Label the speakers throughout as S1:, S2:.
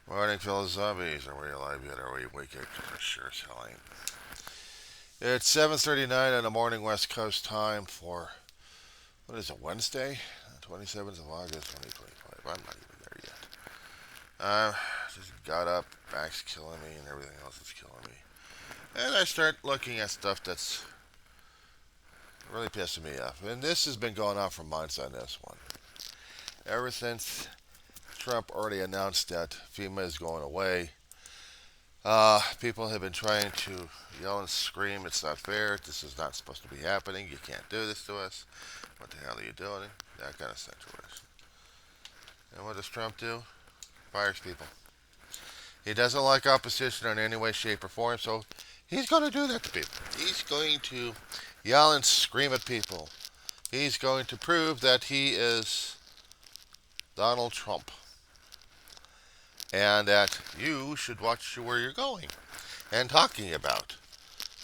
S1: Morning, fellow zombies. Are we alive yet? Are we wicked? Sure as hell ain't. It's 7:39 on the morning West Coast time for, what is it, Wednesday? 27th of August, 2025. I'm not even there yet. Just got up, back's killing me, and everything else is killing me. And I start looking at stuff that's really pissing me off. And this has been going on for months on this one. Ever since Trump already announced that Fema is going away, people have been trying to yell and scream, it's not fair, this is not supposed to be happening, you can't do this to us, what the hell are you doing? That kind of situation. And what does Trump do? Fires people. He doesn't like opposition in any way, shape, or form, so he's going to do that to people. He's going to yell and scream at people. He's going to prove that he is Donald Trump and that you should watch where you're going and talking about.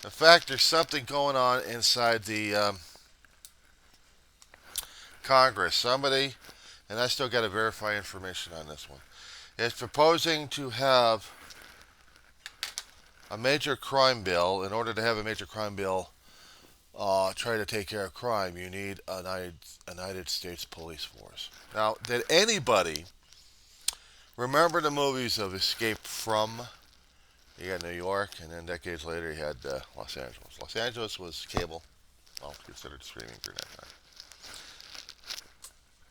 S1: In fact, there's something going on inside the Congress. Somebody, and I still got to verify information on this one, is proposing to have a major crime bill. In order to have a major crime bill, try to take care of crime, you need a United States police force. Now, did anybody remember the movies of Escape from? You had New York, and then decades later you had Los Angeles. Los Angeles was cable, well, considered streaming during that time.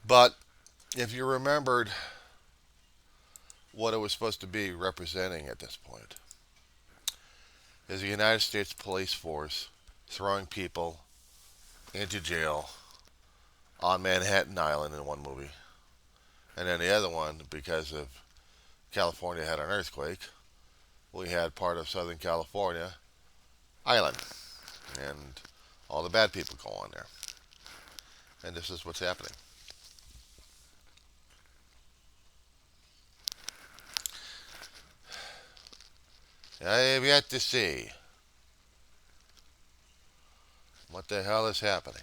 S1: But if you remembered what it was supposed to be representing at this point, is a United States police force throwing people into jail on Manhattan Island in one movie. And then the other one, because of California had an earthquake, we had part of Southern California island. And all the bad people go on there. And this is what's happening. I have yet to see what the hell is happening.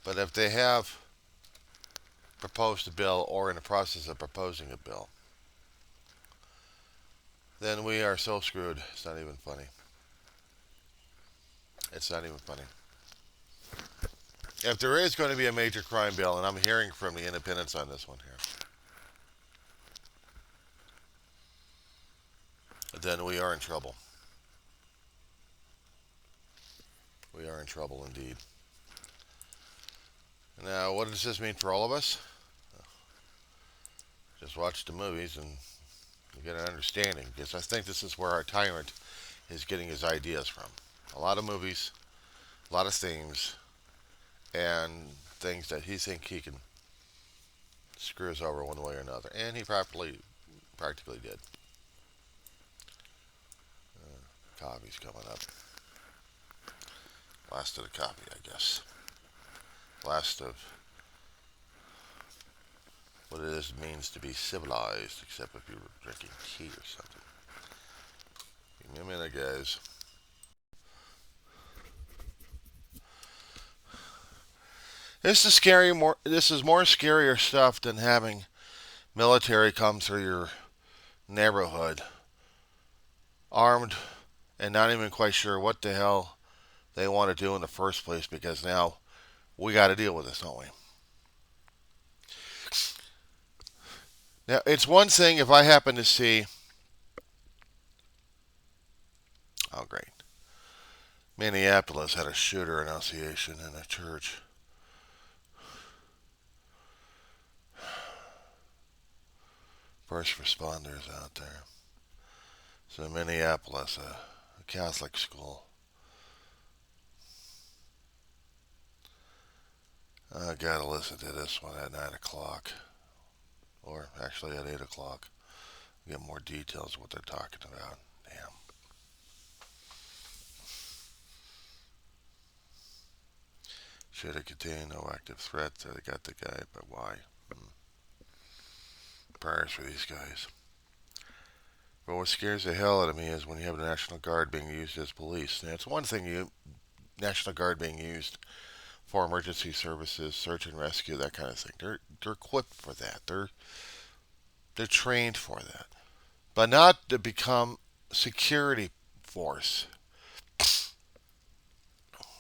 S1: But if they have proposed a bill or in the process of proposing a bill, then we are so screwed. It's not even funny. It's not even funny. If there is going to be a major crime bill, and I'm hearing from the independents on this one here, then we are in trouble. We are in trouble indeed. Now, what does this mean for all of us? Just watch the movies and you get an understanding, because I think this is where our tyrant is getting his ideas from. A lot of movies, a lot of themes, and things that he thinks he can screw us over one way or another. And he practically did. Coffee's coming up. Last of the coffee, I guess. Last of what it is means to be civilized, except if you were drinking tea or something. Give me a minute, guys. This is scary. This is more scarier stuff than having military come through your neighborhood, armed, and not even quite sure what the hell they want to do in the first place. Because now we got to deal with this, don't we? Now, it's one thing if I happen to see, oh great, Minneapolis had a shooter annunciation in a church. First responders out there. So Minneapolis, a Catholic school. I gotta listen to this one at 9 o'clock. Or actually at 8 o'clock. Get more details of what they're talking about. Damn. Should have contained no active threat. So they got the guy, but why? Prayers for these guys. But what scares the hell out of me is when you have the National Guard being used as police. Now, it's one thing National Guard being used for emergency services, search and rescue, that kind of thing. They're equipped for that. They're trained for that, but not to become security force.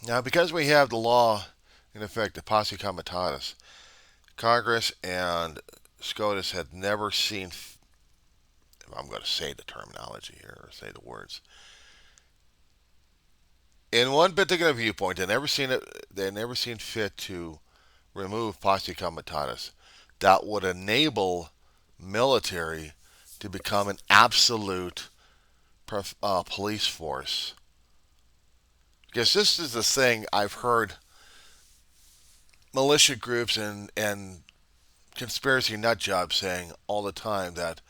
S1: Now, because we have the law in effect, the posse comitatus, Congress and SCOTUS had never seen. I'm going to say the terminology here, or say the words. In one particular viewpoint, they never seen it. They never seen fit to remove posse comitatus. That would enable military to become an absolute police force. Because this is the thing I've heard militia groups and conspiracy nut jobs saying all the time, that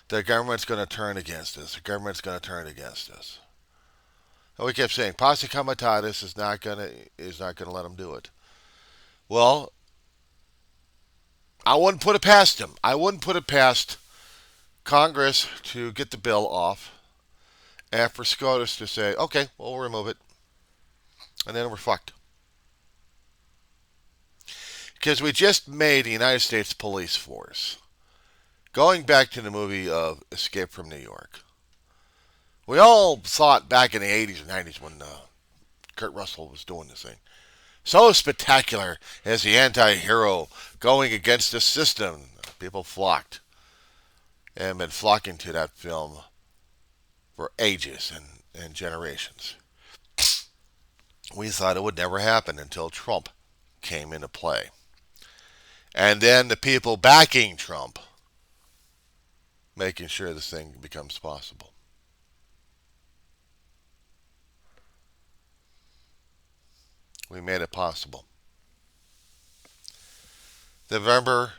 S1: the government's going to turn against us. The government's going to turn against us. And we kept saying posse comitatus is not going to let them do it. Well, I wouldn't put it past them. I wouldn't put it past Congress to get the bill off, and for SCOTUS to say, okay, we'll remove it, and then we're fucked. Because we just made the United States police force. Going back to the movie of Escape from New York, we all thought back in the 80s and 90s when Kurt Russell was doing this thing, so spectacular as the anti-hero going against the system. People flocked and been flocking to that film for ages and generations. We thought it would never happen until Trump came into play. And then the people backing Trump making sure this thing becomes possible. We made it possible. November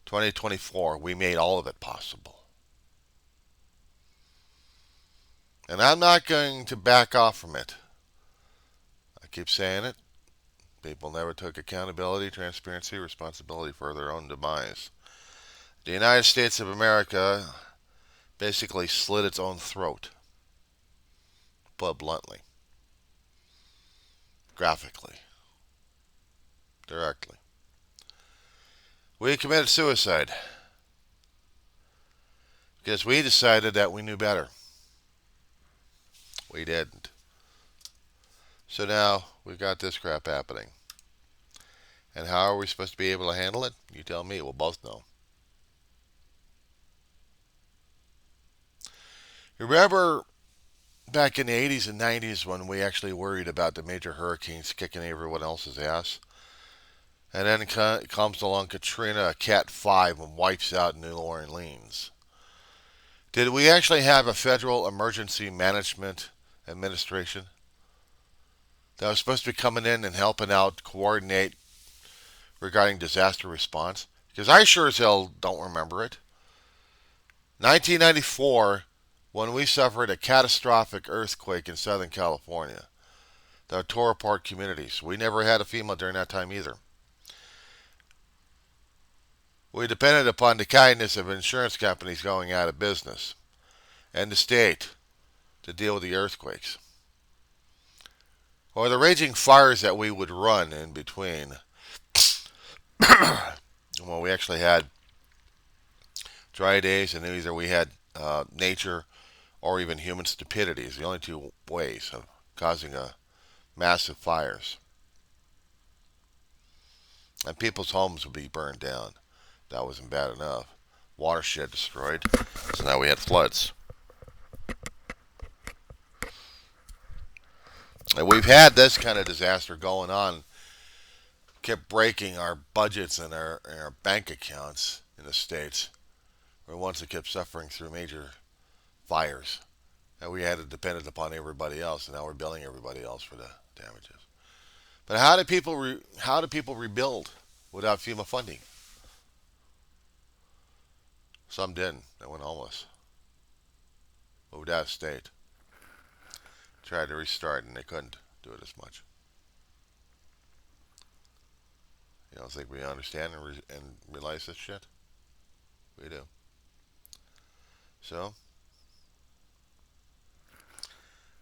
S1: 2024, we made all of it possible. And I'm not going to back off from it. I keep saying it. People never took accountability, transparency, responsibility for their own demise. The United States of America basically slit its own throat. Put bluntly. Graphically. Directly. We committed suicide because we decided that we knew better. We didn't. So now we've got this crap happening. And how are we supposed to be able to handle it? You tell me. We'll both know. Remember back in the 80s and 90s when we actually worried about the major hurricanes kicking everyone else's ass? And then comes along Katrina, a Cat 5, and wipes out New Orleans. Did we actually have a federal emergency management administration that was supposed to be coming in and helping out, coordinate regarding disaster response? Because I sure as hell don't remember it. 1994, when we suffered a catastrophic earthquake in Southern California that tore apart communities. We never had a FEMA during that time either. We depended upon the kindness of insurance companies going out of business and the state to deal with the earthquakes. Or the raging fires that we would run in between when we actually had dry days, and either we had nature or even human stupidity is the only two ways of causing massive fires. And people's homes would be burned down. That wasn't bad enough. Watershed destroyed. So now we had floods. And we've had this kind of disaster going on. Kept breaking our budgets and our bank accounts in the States. We're ones that kept suffering through major fires. And we had to depend upon everybody else. And now we're billing everybody else for the damages. But how do people rebuild without FEMA funding? Some didn't. They went homeless. Moved out of state. Tried to restart and they couldn't do it as much. You don't think we understand and realize this shit? We do. So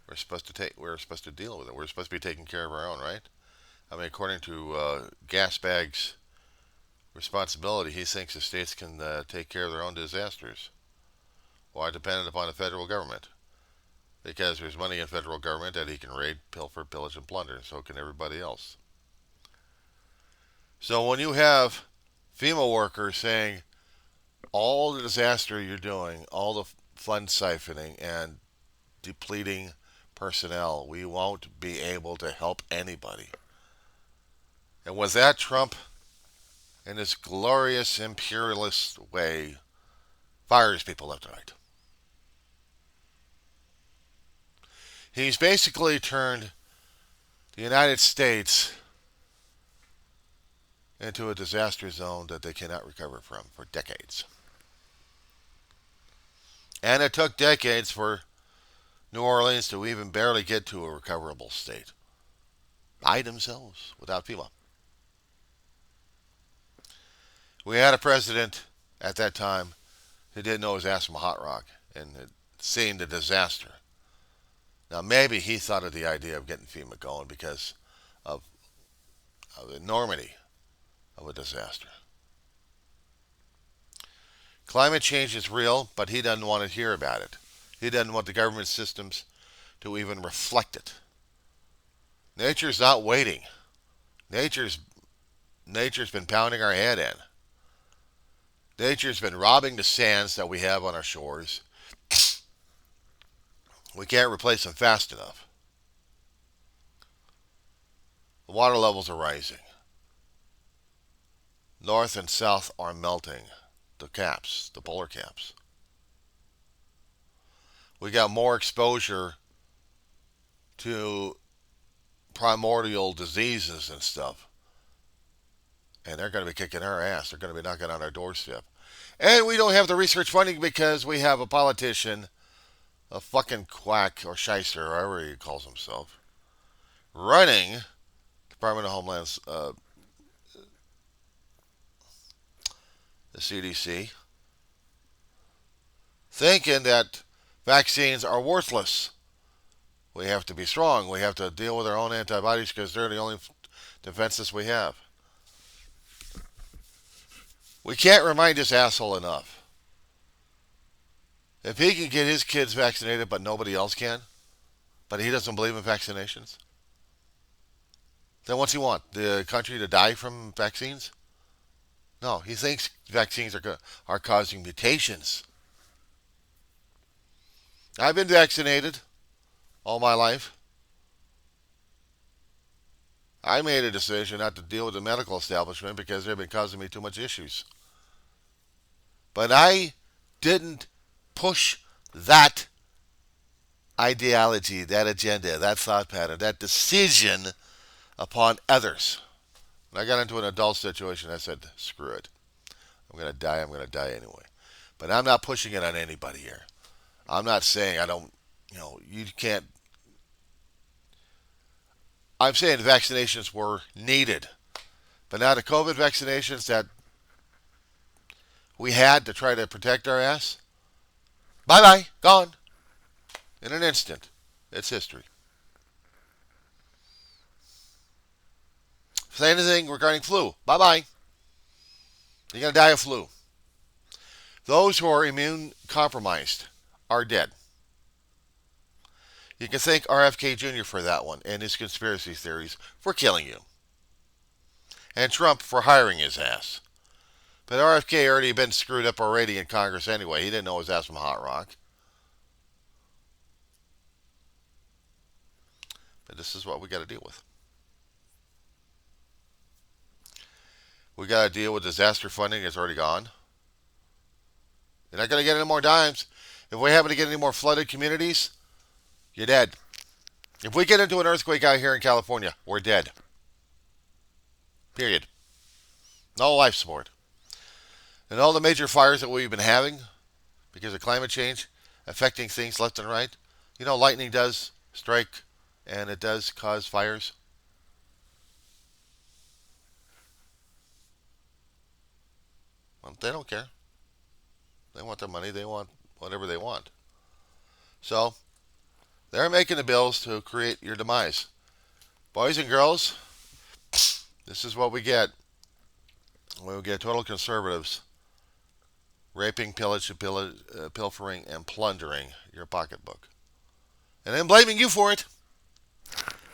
S1: we're supposed to deal with it. We're supposed to be taking care of our own, right? I mean, according to Gas Bag's responsibility, he thinks the states can take care of their own disasters. Why dependent upon the federal government? Because there's money in federal government that he can raid, pilfer, pillage, and plunder, and so can everybody else. So when you have FEMA workers saying all the disaster you're doing, all the fund siphoning and depleting personnel, we won't be able to help anybody. And with that, Trump, in his glorious imperialist way, fires people left and right. He's basically turned the United States into a disaster zone that they cannot recover from for decades. And it took decades for New Orleans to even barely get to a recoverable state by themselves without FEMA. We had a president at that time who didn't know his ass from a hot rock and had seen the disaster. Now, maybe he thought of the idea of getting FEMA going because of the enormity of a disaster. Climate change is real, but he doesn't want to hear about it. He doesn't want the government systems to even reflect it. Nature's not waiting. Nature's been pounding our head in. Nature's been robbing the sands that we have on our shores. We can't replace them fast enough. The water levels are rising. North and south are melting. The caps, the polar caps. We got more exposure to primordial diseases and stuff. And they're going to be kicking our ass. They're going to be knocking on our doorstep. And we don't have the research funding because we have a politician, a fucking quack or shyster, or however he calls himself, running Department of Homeland, the CDC, thinking that vaccines are worthless. We have to be strong. We have to deal with our own antibodies because they're the only defenses we have. We can't remind this asshole enough. If he can get his kids vaccinated but nobody else can, but he doesn't believe in vaccinations, then what's he want? The country to die from vaccines? No, he thinks vaccines are causing mutations. I've been vaccinated all my life. I made a decision not to deal with the medical establishment because they've been causing me too much issues. But I didn't push that ideology, that agenda, that thought pattern, that decision upon others. When I got into an adult situation, I said, screw it. I'm going to die anyway. But I'm not pushing it on anybody here. I'm not saying you can't. I'm saying vaccinations were needed. But now the COVID vaccinations that we had to try to protect our ass, bye-bye, gone. In an instant. It's history. Say anything regarding flu, bye-bye. You're going to die of flu. Those who are immune compromised are dead. You can thank RFK Jr. for that one and his conspiracy theories for killing you. And Trump for hiring his ass. But RFK already been screwed up already in Congress anyway. He didn't know his ass from hot rock. But this is what we got to deal with. We got to deal with disaster funding. It's already gone. You're not going to get any more dimes. If we happen to get any more flooded communities, you're dead. If we get into an earthquake out here in California, we're dead. Period. No life support. And all the major fires that we've been having because of climate change affecting things left and right. You know, lightning does strike and it does cause fires. Well, they don't care. They want their money. They want whatever they want. So, they're making the bills to create your demise. Boys and girls, This is what we get when we get total conservatives raping, pilfering, and plundering your pocketbook. And then blaming you for it,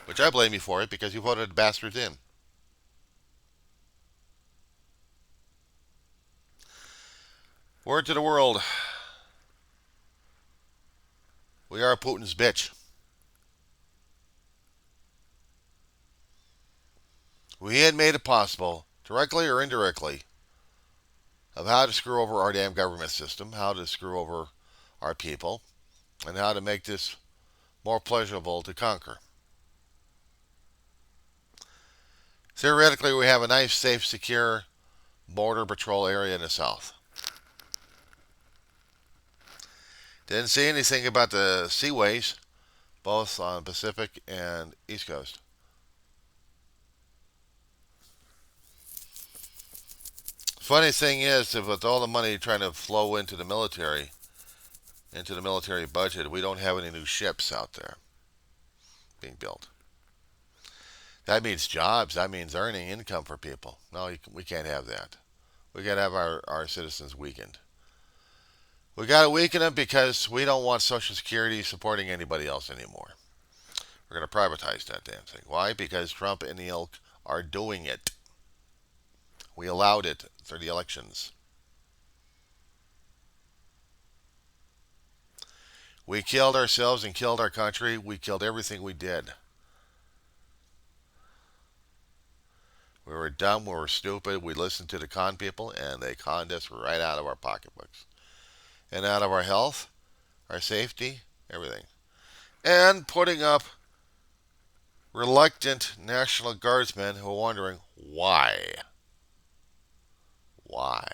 S1: which I blame you for it because you voted bastards in. Word to the world. We are Putin's bitch. We had made it possible, directly or indirectly, of how to screw over our damn government system, how to screw over our people, and how to make this more pleasurable to conquer. Theoretically, we have a nice, safe, secure border patrol area in the south. Didn't see anything about the seaways, both on Pacific and East Coast. Funny thing is, if with all the money trying to flow into the military budget, we don't have any new ships out there being built. That means jobs. That means earning income for people. No, we can't have that. We got to have our citizens weakened. We got to weaken them because we don't want Social Security supporting anybody else anymore. We're going to privatize that damn thing. Why? Because Trump and the ilk are doing it. We allowed it through the elections. We killed ourselves and killed our country. We killed everything we did. We were dumb, we were stupid, we listened to the con people, and they conned us right out of our pocketbooks. And out of our health, our safety, everything. And putting up reluctant National Guardsmen who are wondering why. Why?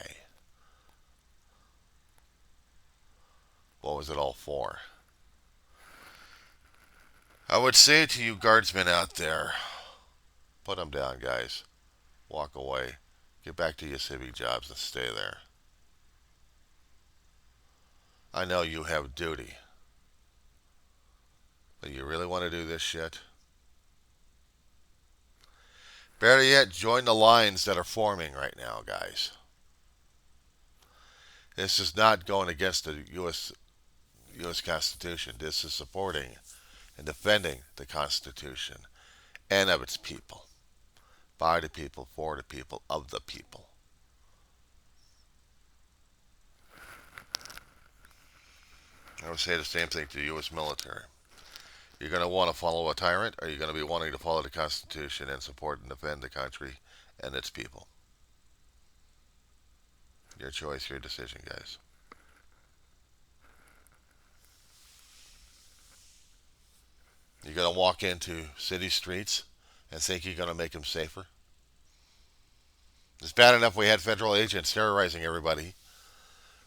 S1: What was it all for? I would say to you guardsmen out there, put them down, guys. Walk away. Get back to your civic jobs and stay there. I know you have duty. But you really want to do this shit? Better yet, join the lines that are forming right now, guys. This is not going against the U.S. Constitution. This is supporting and defending the Constitution and of its people. By the people, for the people, of the people. I would say the same thing to the U.S. military. You're going to want to follow a tyrant, or you're going to be wanting to follow the Constitution and support and defend the country and its people. Your choice, your decision, guys. You're going to walk into city streets and think you're going to make them safer? It's bad enough we had federal agents terrorizing everybody,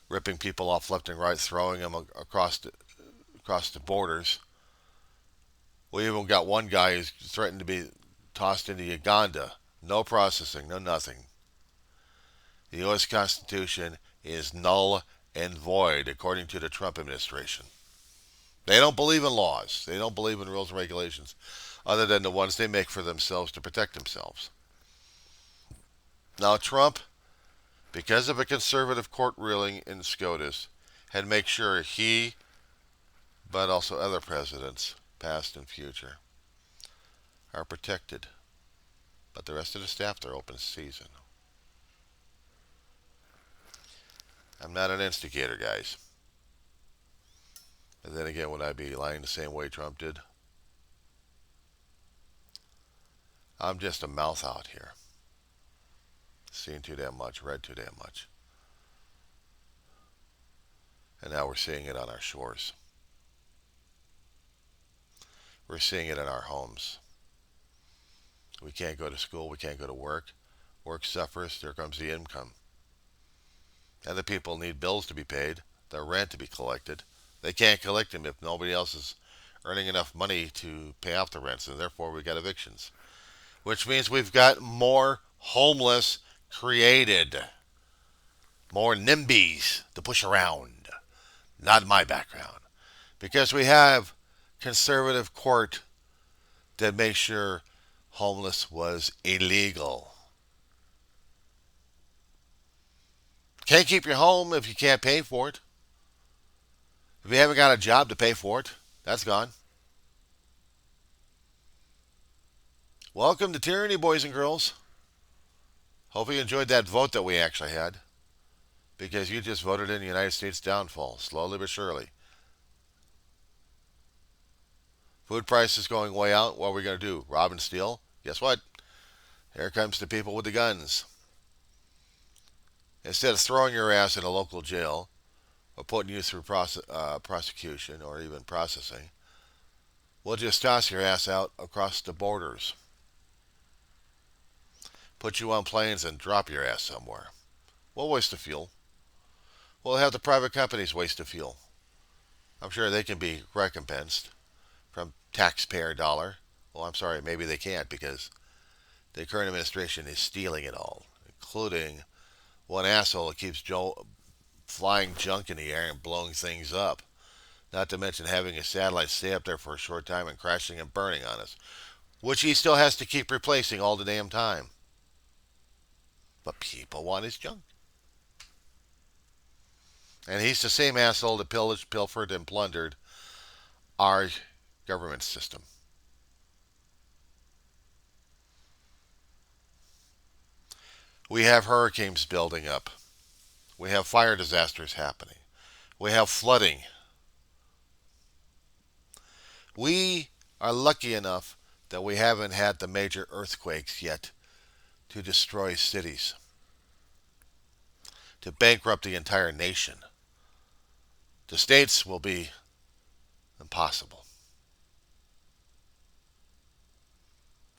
S1: ripping people off left and right, throwing them across the borders. We even got one guy who's threatened to be tossed into Uganda. No processing, no nothing. The U.S. Constitution is null and void, according to the Trump administration. They don't believe in laws. They don't believe in rules and regulations, other than the ones they make for themselves to protect themselves. Now, Trump, because of a conservative court ruling in SCOTUS, had made sure he, but also other presidents, past and future, are protected. But the rest of the staff, they're open season. I'm not an instigator, guys. And then again, would I be lying the same way Trump did? I'm just a mouth out here. Seen too damn much, read too damn much. And now we're seeing it on our shores. We're seeing it in our homes. We can't go to school, we can't go to work. Work suffers, there comes the income. And the people need bills to be paid, their rent to be collected. They can't collect them if nobody else is earning enough money to pay off the rents, and therefore we got evictions. Which means we've got more homeless created. More NIMBYs to push around. Not my background. Because we have conservative court that makes sure homeless was illegal. Can't keep your home if you can't pay for it. If you haven't got a job to pay for it, that's gone. Welcome to tyranny, boys and girls. Hope you enjoyed that vote that we actually had, because you just voted in the United States downfall, slowly but surely. Food prices going way out. What are we going to do? Rob and steal? Guess what? Here comes the people with the guns. Instead of throwing your ass in a local jail or putting you through prosecution or even processing, we'll just toss your ass out across the borders. Put you on planes and drop your ass somewhere. We'll waste the fuel. We'll have the private companies waste the fuel. I'm sure they can be recompensed from taxpayer dollar. Well, I'm sorry, maybe they can't, because the current administration is stealing it all, including one asshole that keeps flying junk in the air and blowing things up. Not to mention having a satellite stay up there for a short time and crashing and burning on us, which he still has to keep replacing all the damn time. But people want his junk. And he's the same asshole that pillaged, pilfered, and plundered our government system. We have hurricanes building up. We have fire disasters happening. We have flooding. We are lucky enough that we haven't had the major earthquakes yet to destroy cities, to bankrupt the entire nation. The states will be impossible.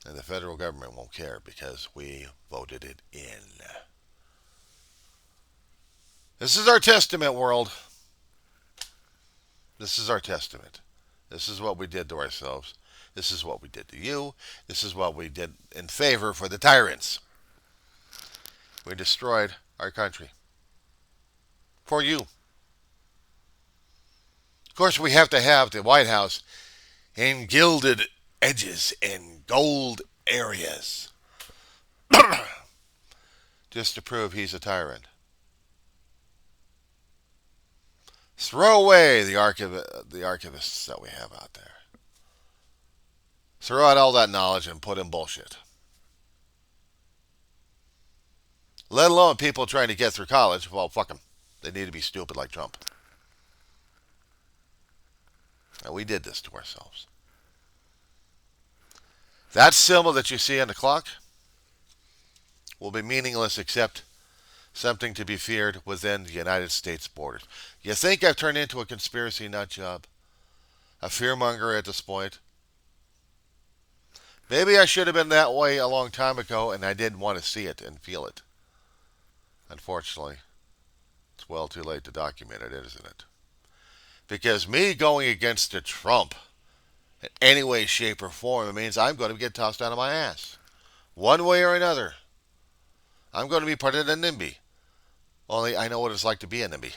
S1: And the federal government won't care because we voted it in. This is our testament, world. This is our testament. This is what we did to ourselves. This is what we did to you. This is what we did in favor for the tyrants. We destroyed our country. For you. Of course, we have to have the White House in gilded edges and gold areas just to prove he's a tyrant. Throw away the archivists that we have out there. Throw out all that knowledge and put in bullshit. Let alone people trying to get through college. Well, fuck them. They need to be stupid like Trump. And we did this to ourselves. That symbol that you see on the clock will be meaningless except something to be feared within the United States borders. You think I've turned into a conspiracy nut job? A fearmonger at this point? Maybe I should have been that way a long time ago and I didn't want to see it and feel it. Unfortunately, it's well too late to document it, isn't it? Because me going against the Trump in any way, shape, or form, it means I'm going to get tossed out of my ass. One way or another. I'm going to be part of the NIMBY. Only I know what it's like to be a NIMBY.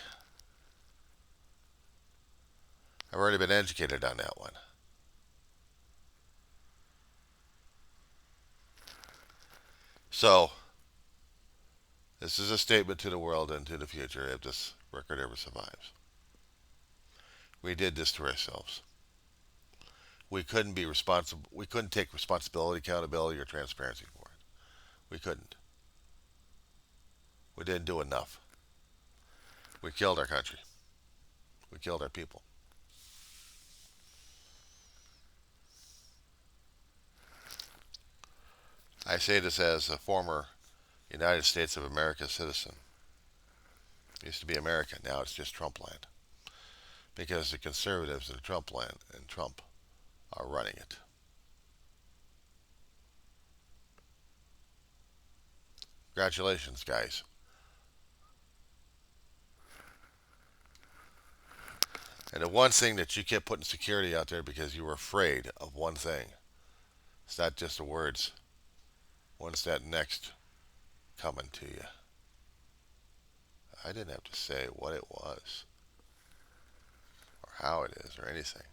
S1: I've already been educated on that one. So, this is a statement to the world and to the future if this record ever survives. We did this to ourselves. We couldn't be responsible. We couldn't take responsibility, accountability, or transparency for it. We couldn't. We didn't do enough. We killed our country. We killed our people. I say this as a former United States of America citizen. It used to be America. Now it's just Trump land. Because the conservatives in Trump land and Trump are running it. Congratulations, guys. And the one thing that you kept putting security out there because you were afraid of one thing. It's not just the words. When's that next coming to you? I didn't have to say what it was or how it is or anything.